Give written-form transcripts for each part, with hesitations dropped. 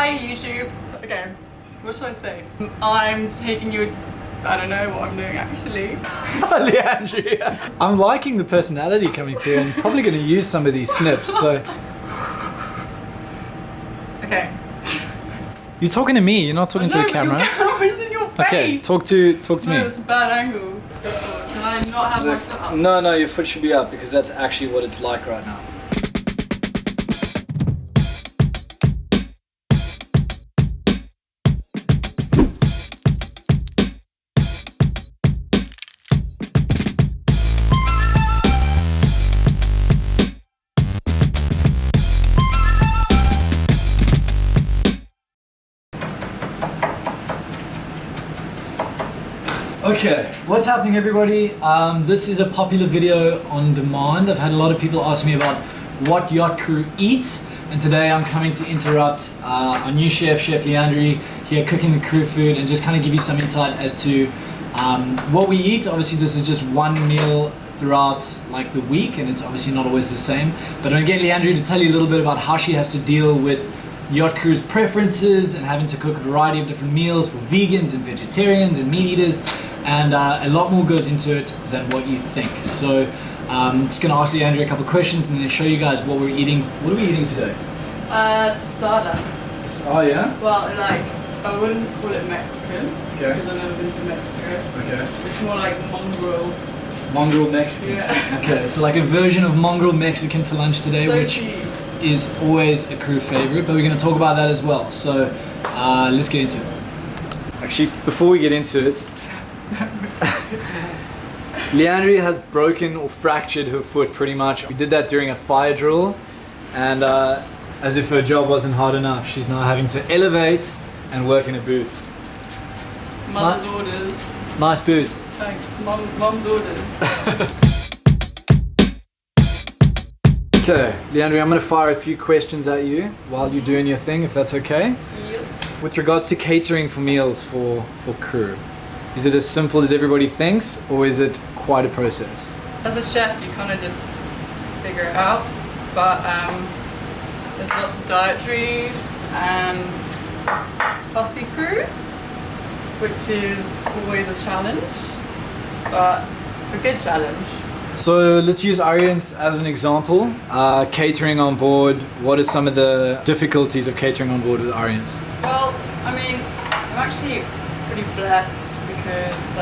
Hi YouTube. Okay, what should I say? I'm taking you, I don't know what I'm doing actually. Leandri, I'm liking the personality coming through and probably going to use some of these snips, so. Okay. You're talking to me, you're not talking to the camera. Your camera's in your face. Okay, talk to me. No, it's a bad angle. Can I not have my foot up? No, your foot should be up because that's actually what it's like right now. Okay, what's happening everybody? This is a popular video on demand. I've had a lot of people ask me about what yacht crew eat, and today I'm coming to interrupt our new chef, Chef Leandri, here cooking the crew food and just kind of give you some insight as to what we eat. Obviously this is just one meal throughout like the week and it's obviously not always the same, but I'm gonna get Leandri to tell you a little bit about how she has to deal with yacht crew's preferences and having to cook a variety of different meals for vegans and vegetarians and meat eaters, and a lot more goes into it than what you think. So I'm just going to ask Leandri a couple of questions and then show you guys what we're eating. What are we eating today? To start off. Oh yeah? Well, like, I wouldn't call it Mexican, Okay. because I've never been to Mexico. Okay. It's more like mongrel. Mongrel Mexican. Yeah. Okay, so like a version of mongrel Mexican for lunch today, So which cheap. is always a crew favorite, but we're going to talk about that as well. So let's get into it. Actually, before we get into it, Leandri has broken or fractured her foot pretty much. We did that during a fire drill, and as if her job wasn't hard enough, she's now having to elevate and work in a boot. Mother's orders. Nice boot. Thanks. Mom's orders. Okay, Leandri, I'm going to fire a few questions at you while you're doing your thing, if that's okay. Yes. With regards to catering for meals for crew, is it as simple as everybody thinks, or is it quite a process? As a chef, you kind of just figure it out, but there's lots of dietaries and fussy crew, which is always a challenge, but a good challenge. So let's use Arians as an example. Catering on board, what are some of the difficulties of catering on board with Arians? Well, I mean, I'm actually pretty blessed because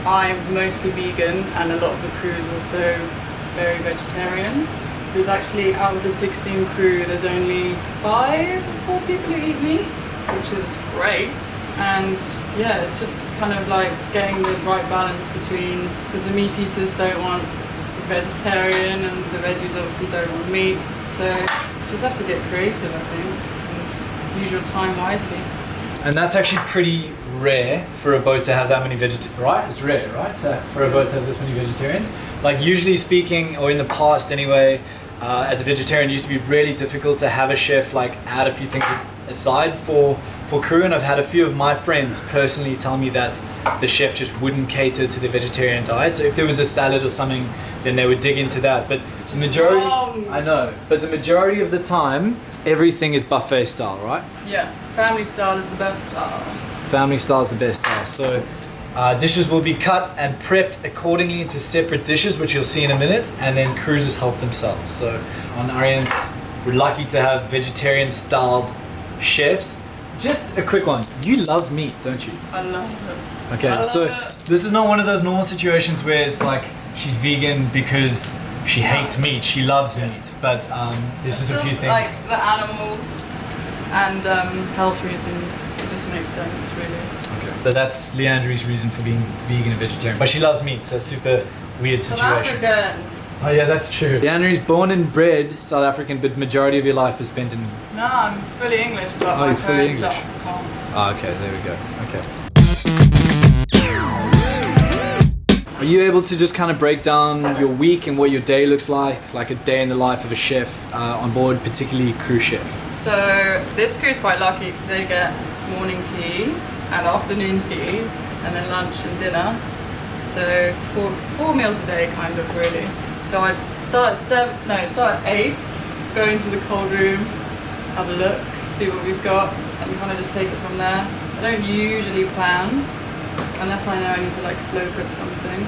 I'm mostly vegan and a lot of the crew is also very vegetarian. So there's actually, out of the 16 crew, there's only 4 people who eat meat, which is great. And yeah, it's just kind of like getting the right balance between, because the meat eaters don't want the vegetarian and the veggies obviously don't want meat. So you just have to get creative, I think, and use your time wisely. And that's actually pretty rare for a boat to have that many vegetarians, right? It's rare, right? For a boat to have this many vegetarians. Like usually speaking, or in the past anyway, as a vegetarian, it used to be really difficult to have a chef like add a few things aside for crew, and I've had a few of my friends personally tell me that the chef just wouldn't cater to the vegetarian diet. So if there was a salad or something, then they would dig into that. But the majority, I know, but the majority of the time, everything is buffet style, right? Yeah, family style is the best style. Family style is the best style. So dishes will be cut and prepped accordingly into separate dishes, which you'll see in a minute, and then crews just help themselves. So on Arians, we're lucky to have vegetarian styled chefs. Just a quick one. You love meat, don't you? I love it. Okay, so this is not one of those normal situations where it's like she's vegan because she hates meat, she loves meat, but there's just a few things. Like the animals and health reasons, it just makes sense, really. Okay. So that's Leandri's reason for being vegan and vegetarian, but she loves meat, so super weird situation. South African. Oh yeah, that's true. Leandri's born and bred South African, but majority of your life is spent in... No, I'm fully English, but my parents are Afrikaans. Oh, okay, there we go. Okay. Are you able to just kind of break down your week and what your day looks like a day in the life of a chef on board, particularly crew chef? So this crew is quite lucky because they get morning tea and afternoon tea and then lunch and dinner. So four meals a day, kind of, really. So I start at 8, go into the cold room, have a look, see what we've got, and kind of just take it from there. I don't usually plan, unless I know I need to like slow cook something.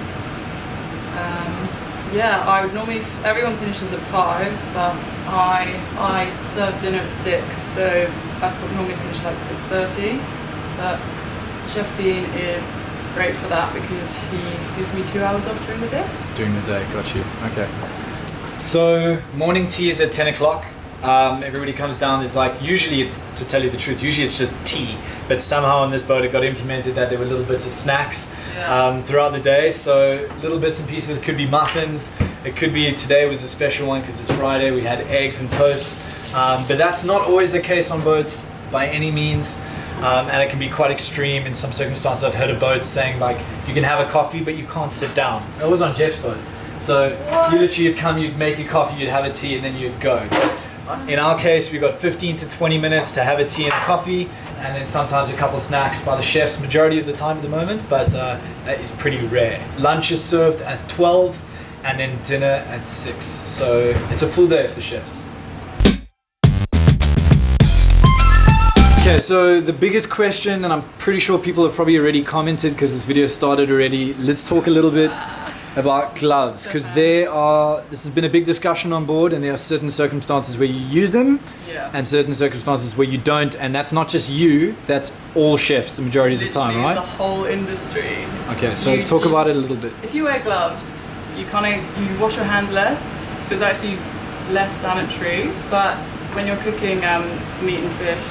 Yeah, I would normally, everyone finishes at 5, but I serve dinner at 6, so I normally finish like 6:30. But Chef Dean is great for that because he gives me 2 hours off during the day. During the day, got you. Okay. So morning tea is at 10 o'clock. Everybody comes down. There's like, usually it's, to tell you the truth, usually it's just tea. But somehow on this boat it got implemented that there were little bits of snacks throughout the day. So little bits and pieces. It could be muffins. It could be, today was a special one because it's Friday. We had eggs and toast. But that's not always the case on boats by any means. And it can be quite extreme in some circumstances. I've heard of boats saying like, you can have a coffee but you can't sit down. It was on Jeff's boat. So you literally would come, you'd make your coffee, you'd have a tea, and then you'd go. In our case, we've got 15 to 20 minutes to have a tea and a coffee, and then sometimes a couple snacks by the chefs, majority of the time at the moment, but that is pretty rare. Lunch is served at 12, and then dinner at 6. So it's a full day for the chefs. Okay, so the biggest question, and I'm pretty sure people have probably already commented because this video started already, let's talk a little bit about gloves, because this has been a big discussion on board, and there are certain circumstances where you use them and certain circumstances where you don't, and that's not just you, that's all chefs the majority of the time, right? The whole industry. Okay, so talk about it a little bit. If you wear gloves, you wash your hands less, so it's actually less sanitary, but when you're cooking meat and fish,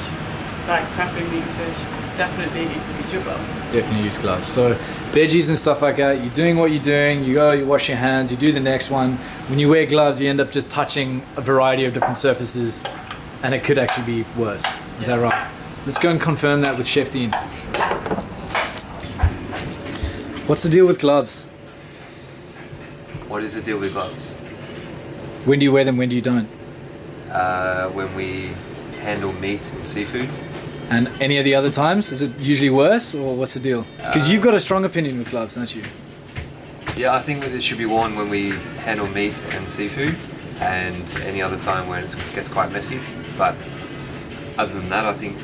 like prepping meat and fish, definitely use your gloves. Definitely use gloves. So veggies and stuff like that, you're doing what you're doing, you go, you wash your hands, you do the next one. When you wear gloves, you end up just touching a variety of different surfaces, and it could actually be worse. Is that right? Let's go and confirm that with Chef Dean. What's the deal with gloves? What is the deal with gloves? When do you wear them, when do you don't? When we handle meat and seafood. And any of the other times, is it usually worse, or what's the deal? Because you've got a strong opinion with gloves, don't you? Yeah, I think that it should be worn when we handle meat and seafood, and any other time when it gets quite messy. But other than that, I think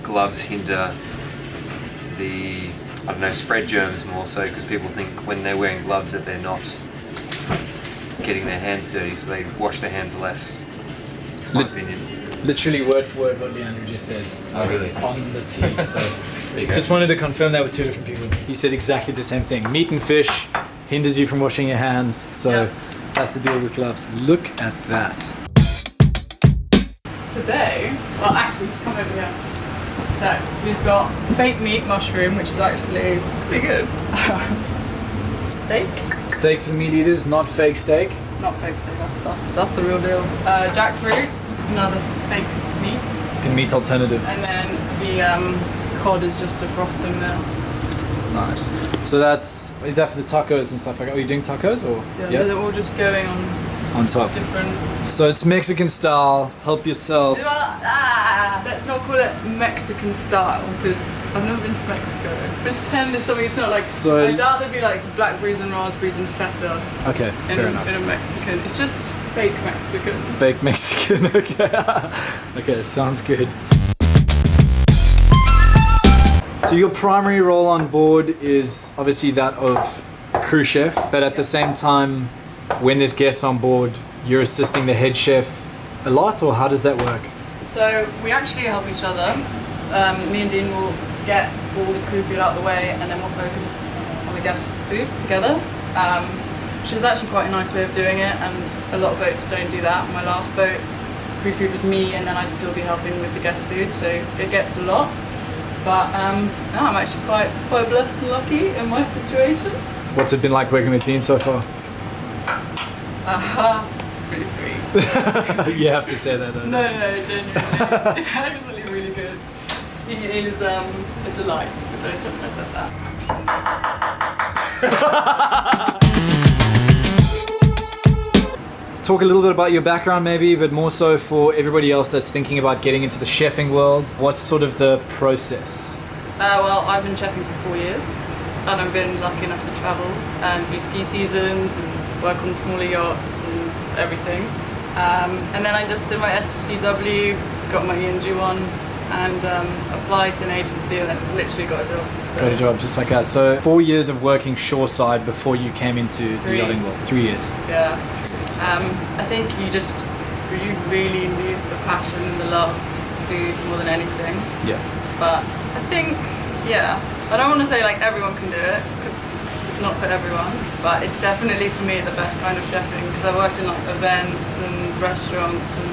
gloves hinder the, I don't know, spread germs more so, because people think when they're wearing gloves that they're not getting their hands dirty, so they wash their hands less. It's my opinion. Literally word for word what Leandro just said. Oh, really? On the tea. So just wanted to confirm that with 2 different people. He said exactly the same thing. Meat and fish hinders you from washing your hands. So that's the deal with gloves. Look at that. Today, well actually, just come over here. So we've got fake meat mushroom, which is actually pretty good. Steak. Steak for the meat eaters, not fake steak. Not fake steak. That's the real deal. Jackfruit. Another fake meat. Like a meat alternative. And then the cod is just defrosting there. Nice. So is that for the tacos and stuff like that? Are you doing tacos or? Yeah, they're all just going on top. Different. So it's Mexican style, help yourself. Let's not call it Mexican style because I've never been to Mexico. Pretend it's something it's not like. So I doubt there'd be like blackberries and raspberries and feta. Okay, fair enough. In a Mexican. It's just fake Mexican. Fake Mexican, okay. Okay, sounds good. So your primary role on board is obviously that of crew chef, but at the same time, when there's guests on board, you're assisting the head chef a lot, or how does that work? So we actually help each other. Me and Dean will get all the crew food out of the way, and then we'll focus on the guest food together, which is actually quite a nice way of doing it, and a lot of boats don't do that. On my last boat, crew food was me, and then I'd still be helping with the guest food, so it gets a lot. But no, I'm actually quite blessed and lucky in my situation. What's it been like working with Dean so far? It's pretty sweet. You have to say that though. No, genuinely. It's actually really good. He is a delight, but don't tell him I said that. Talk a little bit about your background maybe, but more so for everybody else that's thinking about getting into the chefing world. What's sort of the process? Well, I've been chefing for 4 years, and I've been lucky enough to travel and do ski seasons and work on smaller yachts and everything. And then I just did my SCCW got my ENG one, and applied to an agency, and then literally got a job. So. Got a job just like that. So 4 years of working shoreside before you came into the 3. yachting world. 3 years. Yeah. I think you really need the passion and the love for food more than anything. Yeah. But I think, yeah, I don't want to say like everyone can do it, because it's not for everyone, but it's definitely for me the best kind of chefing, because I worked in like events and restaurants, and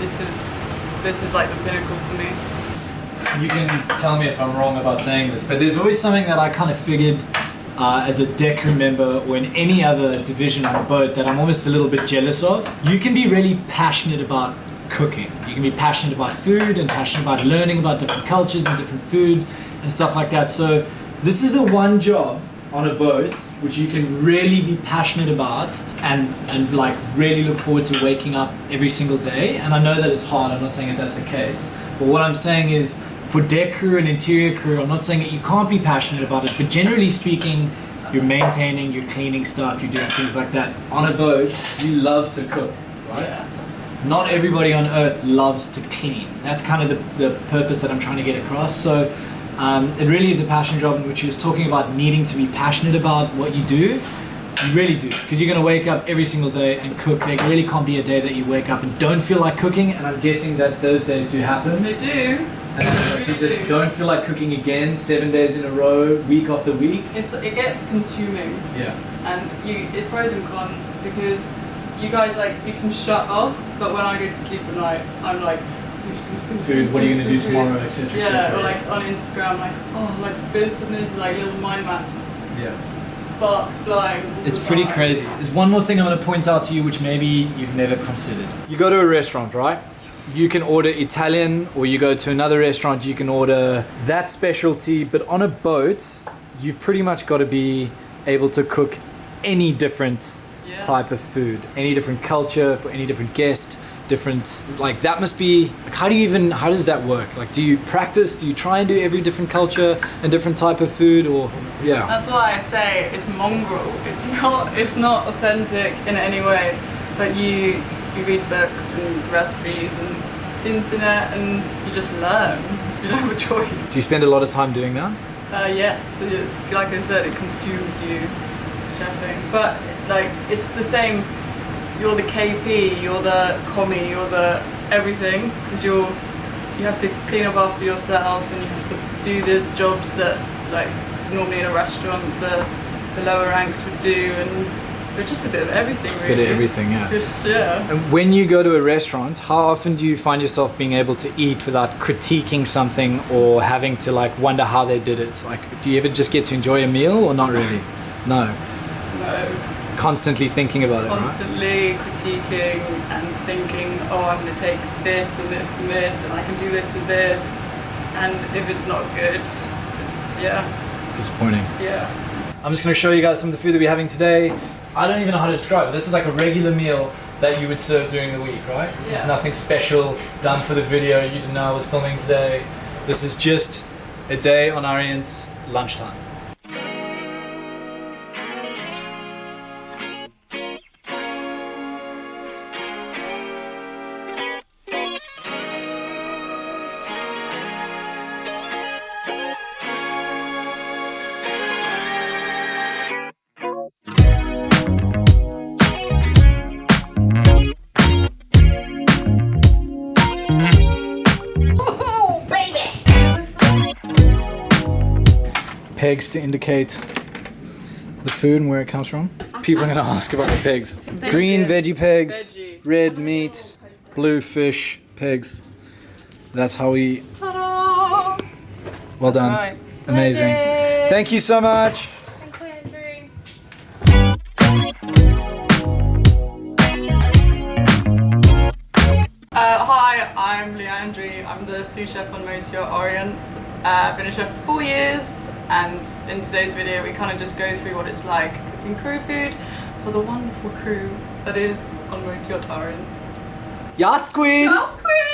this is like the pinnacle for me. You can tell me if I'm wrong about saying this, but there's always something that I kind of figured as a deck crew member or in any other division on a boat that I'm almost a little bit jealous of. You can be really passionate about cooking. You can be passionate about food and passionate about learning about different cultures and different food and stuff like that. So this is the one job on a boat which you can really be passionate about and like really look forward to waking up every single day. And I know that it's hard, I'm not saying that that's the case, but what I'm saying is for deck crew and interior crew, I'm not saying that you can't be passionate about it, but generally speaking, you're maintaining, you're cleaning stuff, you're doing things like that. On a boat, you love to cook, right? Yeah. Not everybody on earth loves to clean. That's kind of the purpose that I'm trying to get across. So it really is a passion job, in which he was talking about needing to be passionate about what you do. You really do, because you're going to wake up every single day and cook. There really can't be a day that you wake up and don't feel like cooking, and I'm guessing that those days do happen. They do. And you just don't feel like cooking again 7 days in a row, week after week. It gets consuming. Yeah. And it's pros and cons, because you guys you can shut off, but when I go to sleep at night, I'm like Food, what are you going to do tomorrow, etc. Yeah, or like on Instagram, like, oh, like this and this, like little mind maps. Yeah. Sparks flying. It's pretty crazy. There's one more thing I'm going to point out to you, which maybe you've never considered. You go to a restaurant, right? You can order Italian, or you go to another restaurant, you can order that specialty, but on a boat, you've pretty much got to be able to cook any different type of food, any different culture, for any different guest, like that must be, like, how does that work? Like, do you practice, do you try and do every different culture and different type of food, or, yeah? That's why I say it's mongrel. It's not authentic in any way, but you read books and recipes and internet, and you just learn. You don't have a choice. Do you spend a lot of time doing that? Yes, like I said, it consumes you, chefing. But like, it's the same. You're the KP, you're the commie, you're the everything, because you have to clean up after yourself, and you have to do the jobs that like normally in a restaurant the lower ranks would do, and they're just a bit of everything, really. Bit of everything, yeah. Just, yeah. And when you go to a restaurant, how often do you find yourself being able to eat without critiquing something or having to like wonder how they did it? Like, do you ever just get to enjoy a meal, or not really? No. No. Constantly thinking about it, Constantly critiquing and thinking, oh, I'm going to take this and this and this, and I can do this with this. And if it's not good, it's, disappointing. Yeah. I'm just going to show you guys some of the food that we're having today. I don't even know how to describe it. This is like a regular meal that you would serve during the week, right? This is nothing special done for the video. You didn't know I was filming today. This is just a day on Arian's lunchtime. Pegs to indicate the food and where it comes from. People are going to ask about the pegs. Green veggie pegs, red meat, blue fish pegs. That's how we... Ta-da! Well done. Right. Amazing. Ready. Thank you so much. Hi, I'm Leandri. I'm the sous chef on Motor Orient. I've been a chef for 4 years, and in today's video we kind of just go through what it's like cooking crew food for the wonderful crew that is on Motor Orient. Yacht Squid! Yacht Squid!